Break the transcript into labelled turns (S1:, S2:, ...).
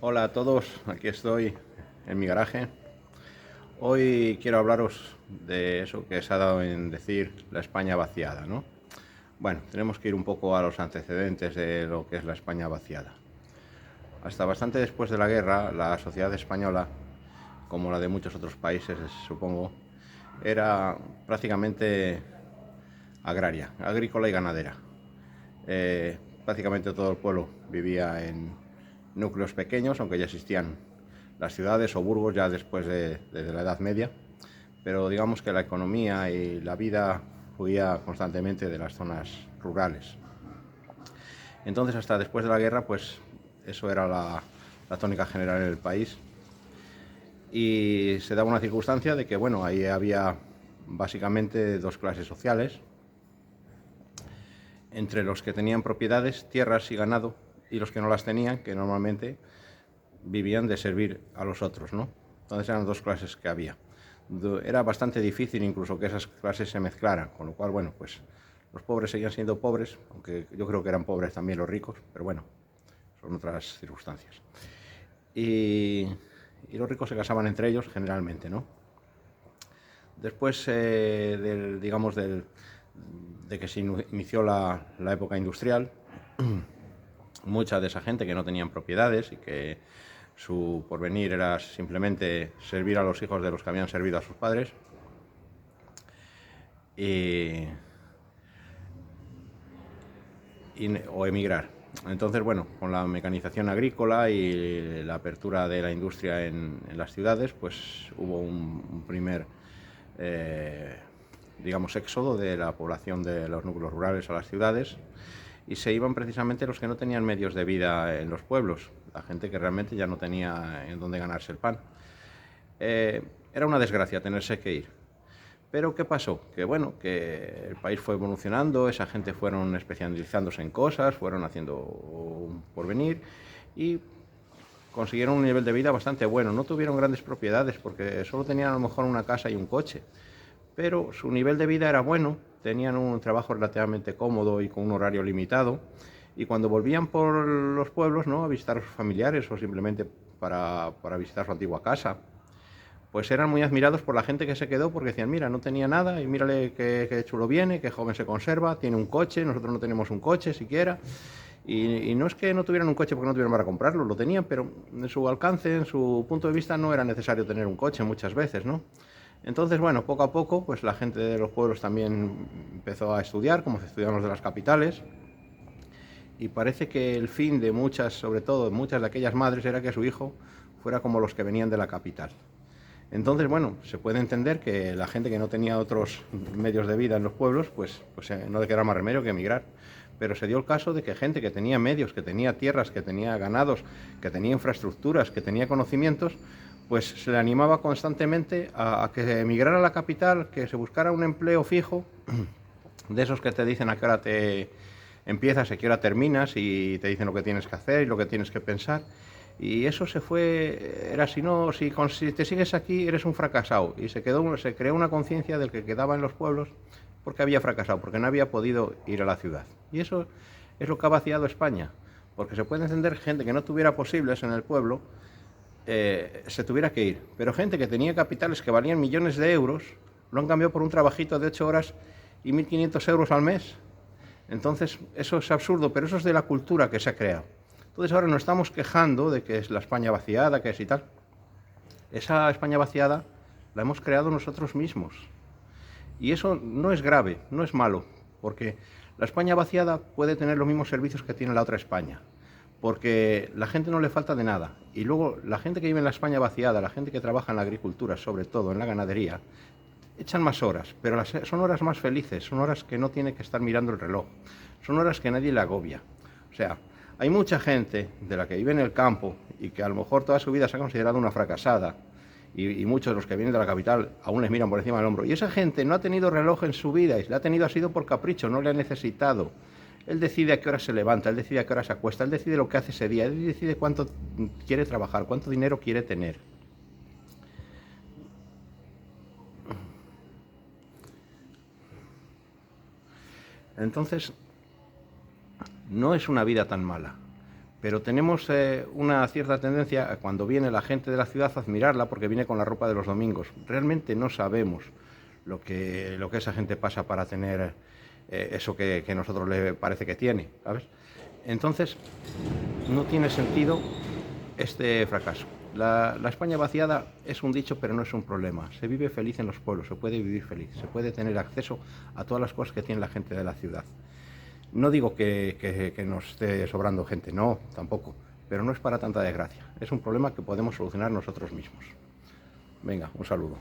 S1: Hola a todos, aquí estoy en mi garaje. Hoy quiero hablaros de eso que se ha dado en decir la España vaciada, ¿no? Bueno, tenemos que ir un poco a los antecedentes de lo que es la España vaciada. Hasta bastante después de la guerra, la sociedad española, como la de muchos otros países, supongo, era prácticamente agraria, agrícola y ganadera. Prácticamente todo el pueblo vivía en núcleos pequeños, aunque ya existían las ciudades o burgos ya desde la Edad Media, pero digamos que la economía y la vida fluía constantemente de las zonas rurales. Entonces, hasta después de la guerra, pues eso era la tónica general en el país. Y se daba una circunstancia de que, bueno, ahí había básicamente dos clases sociales, entre los que tenían propiedades, tierras y ganado, y los que no las tenían, que normalmente vivían de servir a los otros, ¿no? Entonces eran dos clases que había. Era bastante difícil incluso que esas clases se mezclaran, con lo cual, bueno, pues los pobres seguían siendo pobres, aunque yo creo que eran pobres también los ricos, pero bueno, son otras circunstancias. Y, y los ricos se casaban entre ellos generalmente, ¿no? Después de que se inició la época industrial, mucha de esa gente que no tenían propiedades y que su porvenir era simplemente servir a los hijos de los que habían servido a sus padres y, o emigrar. Entonces, bueno, con la mecanización agrícola y la apertura de la industria en las ciudades, pues hubo un primer, digamos, éxodo de la población de los núcleos rurales a las ciudades, y se iban precisamente los que no tenían medios de vida en los pueblos, la gente que realmente ya no tenía en dónde ganarse el pan. Era una desgracia tenerse que ir. Pero ¿qué pasó? Que bueno, que el país fue evolucionando, esa gente fueron especializándose en cosas, fueron haciendo un porvenir y consiguieron un nivel de vida bastante bueno. No tuvieron grandes propiedades porque solo tenían a lo mejor una casa y un coche, pero su nivel de vida era bueno, tenían un trabajo relativamente cómodo y con un horario limitado, y cuando volvían por los pueblos, ¿no?, a visitar a sus familiares o simplemente para visitar su antigua casa, pues eran muy admirados por la gente que se quedó, porque decían, mira, no tenía nada y mírale qué chulo viene, qué joven se conserva, tiene un coche, nosotros no tenemos un coche siquiera. Y no es que no tuvieran un coche porque no tuvieran para comprarlo, lo tenían, pero en su alcance, en su punto de vista, no era necesario tener un coche muchas veces, ¿no? Entonces, bueno, poco a poco, pues la gente de los pueblos también empezó a estudiar, como se estudian los de las capitales, y parece que el fin de muchas, sobre todo muchas de aquellas madres, era que su hijo fuera como los que venían de la capital. Entonces, bueno, se puede entender que la gente que no tenía otros medios de vida en los pueblos, pues no le quedaba más remedio que emigrar. Pero se dio el caso de que gente que tenía medios, que tenía tierras, que tenía ganados, que tenía infraestructuras, que tenía conocimientos, pues se le animaba constantemente a que emigrara a la capital, que se buscara un empleo fijo, de esos que te dicen a qué hora te empiezas, a qué hora terminas, y te dicen lo que tienes que hacer y lo que tienes que pensar. Y eso se fue, era si te sigues aquí eres un fracasado. Y se creó una conciencia del que quedaba en los pueblos porque había fracasado, porque no había podido ir a la ciudad. Y eso es lo que ha vaciado España, porque se puede entender gente que no tuviera posibles en el pueblo, se tuviera que ir. Pero gente que tenía capitales que valían millones de euros, lo han cambiado por un trabajito de 8 horas y 1.500 euros al mes. Entonces, eso es absurdo, pero eso es de la cultura que se ha creado. Entonces ahora nos estamos quejando de que es la España vaciada, que es y tal. Esa España vaciada la hemos creado nosotros mismos. Y eso no es grave, no es malo, porque la España vaciada puede tener los mismos servicios que tiene la otra España, porque la gente no le falta de nada. Y luego la gente que vive en la España vaciada, la gente que trabaja en la agricultura, sobre todo en la ganadería, echan más horas, pero son horas más felices, son horas que no tiene que estar mirando el reloj, son horas que nadie le agobia. O sea, hay mucha gente de la que vive en el campo y que a lo mejor toda su vida se ha considerado una fracasada, y muchos de los que vienen de la capital aún les miran por encima del hombro. Y esa gente no ha tenido reloj en su vida, y si la ha tenido ha sido por capricho, no le ha necesitado. Él decide a qué hora se levanta, él decide a qué hora se acuesta, él decide lo que hace ese día, él decide cuánto quiere trabajar, cuánto dinero quiere tener. Entonces, no es una vida tan mala, pero tenemos una cierta tendencia a cuando viene la gente de la ciudad a admirarla porque viene con la ropa de los domingos. Realmente no sabemos lo que esa gente pasa para tener eso que a nosotros le parece que tiene, ¿sabes? Entonces, no tiene sentido este fracaso. La España vaciada es un dicho, pero no es un problema. Se vive feliz en los pueblos, se puede vivir feliz, se puede tener acceso a todas las cosas que tiene la gente de la ciudad. No digo que nos esté sobrando gente, no, tampoco, pero no es para tanta desgracia. Es un problema que podemos solucionar nosotros mismos. Venga, un saludo.